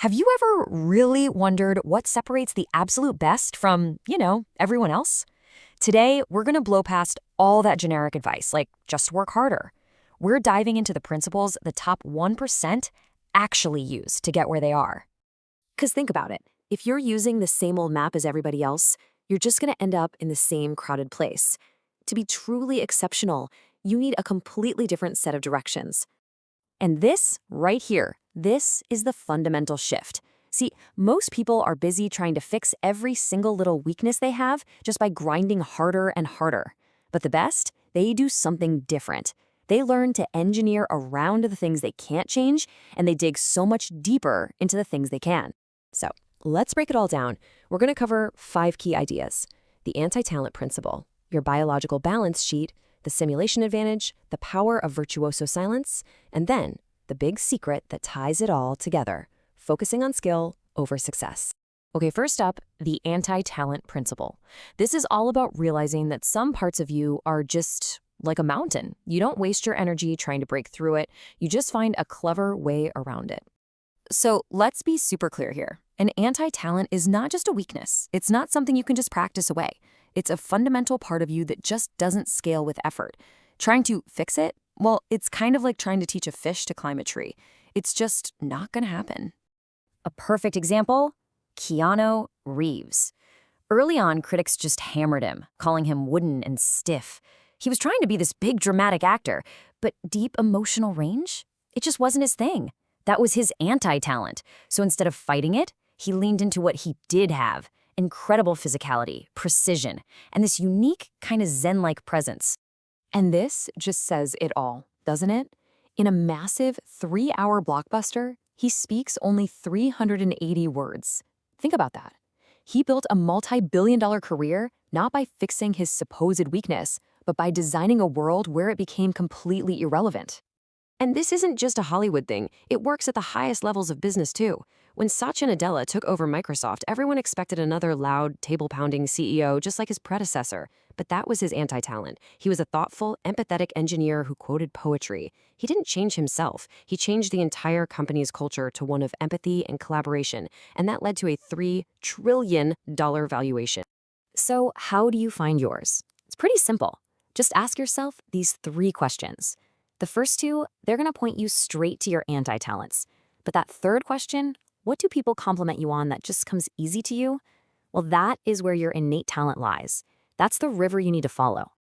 Have you ever really wondered what separates the absolute best from, everyone else? Today, we're going to blow past all that generic advice, like just work harder. We're diving into the principles the top 1% actually use to get where they are. Because think about it. If you're using the same old map as everybody else, you're just going to end up in the same crowded place. To be truly exceptional, you need a completely different set of directions. And this, right here, this is the fundamental shift. See, most people are busy trying to fix every single little weakness they have just by grinding harder and harder. But the best, they do something different. They learn to engineer around the things they can't change, and they dig so much deeper into the things they can. So, let's break it all down. We're going to cover 5 key ideas: the anti-talent principle, your biological balance sheet, the simulation advantage, the power of virtuoso silence, and then the big secret that ties it all together, focusing on skill over success. Okay, first up, the anti-talent principle. This is all about realizing that some parts of you are just like a mountain. You don't waste your energy trying to break through it. You just find a clever way around it. So let's be super clear here. An anti-talent is not just a weakness. It's not something you can just practice away. It's a fundamental part of you that just doesn't scale with effort. Trying to fix it? Well, it's kind of like trying to teach a fish to climb a tree. It's just not going to happen. A perfect example? Keanu Reeves. Early on, critics just hammered him, calling him wooden and stiff. He was trying to be this big dramatic actor, but deep emotional range? It just wasn't his thing. That was his anti-talent. So instead of fighting it, he leaned into what he did have: incredible physicality, precision, and this unique kind of zen-like presence. And this just says it all, doesn't it? In a massive 3-hour blockbuster, he speaks only 380 words. Think about that. He built a multi-billion-dollar career not by fixing his supposed weakness, but by designing a world where it became completely irrelevant. And this isn't just a Hollywood thing. It works at the highest levels of business, too. When Satya Nadella took over Microsoft, everyone expected another loud, table-pounding CEO just like his predecessor. But that was his anti-talent. He was a thoughtful, empathetic engineer who quoted poetry. He didn't change himself. He changed the entire company's culture to one of empathy and collaboration, and that led to a $3 trillion valuation. So how do you find yours? It's pretty simple. Just ask yourself these 3 questions. The first 2, they're going to point you straight to your anti-talents. But that third question, what do people compliment you on that just comes easy to you? Well, that is where your innate talent lies. That's the river you need to follow.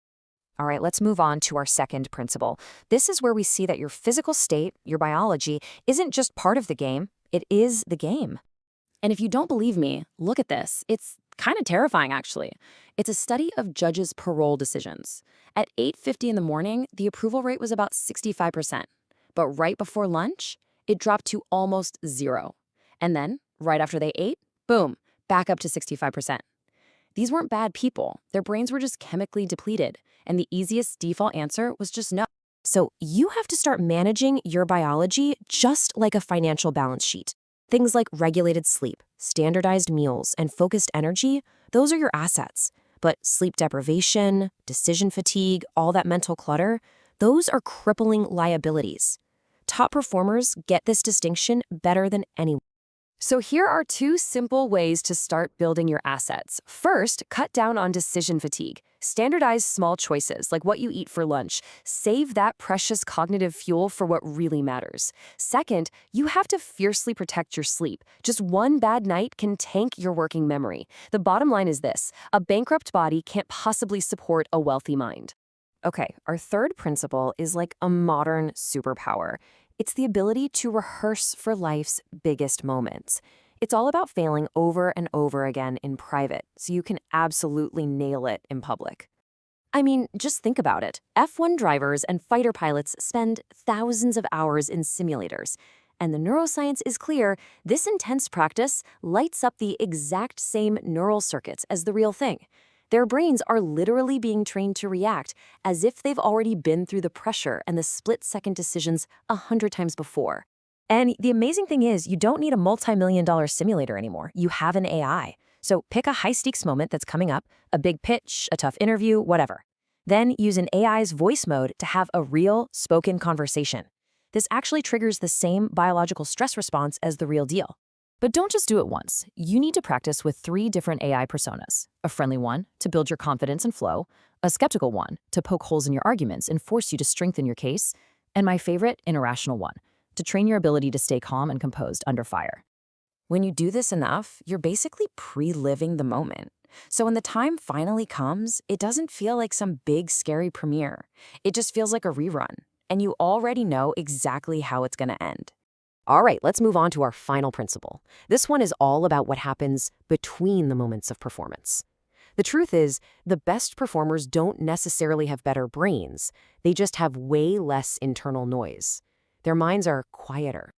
All right, let's move on to our second principle. This is where we see that your physical state, your biology, isn't just part of the game, it is the game. And if you don't believe me, look at this. It's kind of terrifying, actually. It's a study of judges' parole decisions. At 8:50 in the morning, the approval rate was about 65%. But right before lunch, it dropped to almost 0. And then, right after they ate, boom, back up to 65%. These weren't bad people. Their brains were just chemically depleted. And the easiest default answer was just no. So you have to start managing your biology just like a financial balance sheet. Things like regulated sleep, standardized meals, and focused energy, those are your assets. But sleep deprivation, decision fatigue, all that mental clutter, those are crippling liabilities. Top performers get this distinction better than anyone. So here are 2 simple ways to start building your assets. First, cut down on decision fatigue. Standardize small choices, like what you eat for lunch. Save that precious cognitive fuel for what really matters. Second, you have to fiercely protect your sleep. Just one bad night can tank your working memory. The bottom line is this: a bankrupt body can't possibly support a wealthy mind. Okay, our third principle is like a modern superpower. It's the ability to rehearse for life's biggest moments. It's all about failing over and over again in private, so you can absolutely nail it in public. I mean, just think about it. F1 drivers and fighter pilots spend thousands of hours in simulators. And the neuroscience is clear: this intense practice lights up the exact same neural circuits as the real thing. Their brains are literally being trained to react as if they've already been through the pressure and the split-second decisions 100 times before. And the amazing thing is, you don't need a multi-million-dollar simulator anymore. You have an AI. So pick a high-stakes moment that's coming up, a big pitch, a tough interview, whatever. Then use an AI's voice mode to have a real, spoken conversation. This actually triggers the same biological stress response as the real deal. But don't just do it once. You need to practice with 3 different AI personas. A friendly one to build your confidence and flow, a skeptical one to poke holes in your arguments and force you to strengthen your case, and my favorite, an irrational one to train your ability to stay calm and composed under fire. When you do this enough, you're basically pre-living the moment. So when the time finally comes, it doesn't feel like some big, scary premiere. It just feels like a rerun, and you already know exactly how it's going to end. All right, let's move on to our final principle. This one is all about what happens between the moments of performance. The truth is, the best performers don't necessarily have better brains. They just have way less internal noise. Their minds are quieter.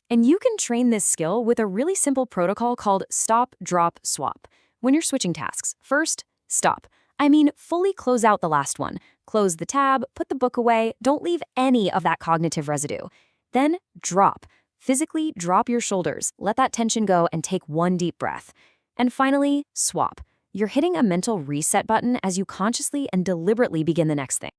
And you can train this skill with a really simple protocol called stop, drop, swap. When you're switching tasks, first, stop. I mean, fully close out the last one. Close the tab, put the book away, don't leave any of that cognitive residue. Then, drop. Physically drop your shoulders, let that tension go, and take one deep breath. And finally, swap. You're hitting a mental reset button as you consciously and deliberately begin the next thing.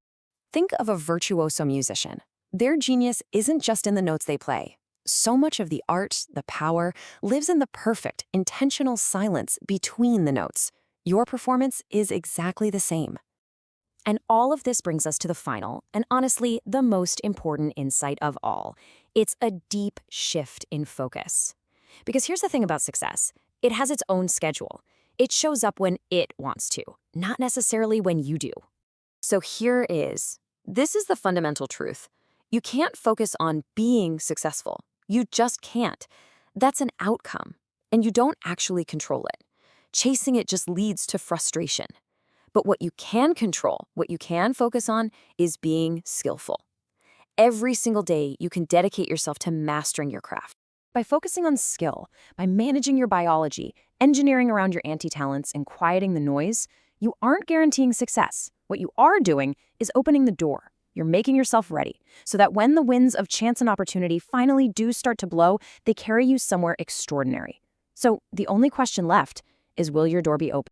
Think of a virtuoso musician. Their genius isn't just in the notes they play. So much of the art, the power, lives in the perfect, intentional silence between the notes. Your performance is exactly the same. And all of this brings us to the final, and honestly, the most important insight of all. It's a deep shift in focus. Because here's the thing about success. It has its own schedule. It shows up when it wants to, not necessarily when you do. So here is. This is the fundamental truth. You can't focus on being successful. You just can't. That's an outcome, and you don't actually control it. Chasing it just leads to frustration. But what you can control, what you can focus on, is being skillful. Every single day, you can dedicate yourself to mastering your craft. By focusing on skill, by managing your biology, engineering around your anti-talents, and quieting the noise, you aren't guaranteeing success. What you are doing is opening the door. You're making yourself ready so that when the winds of chance and opportunity finally do start to blow, they carry you somewhere extraordinary. So the only question left is, will your door be open?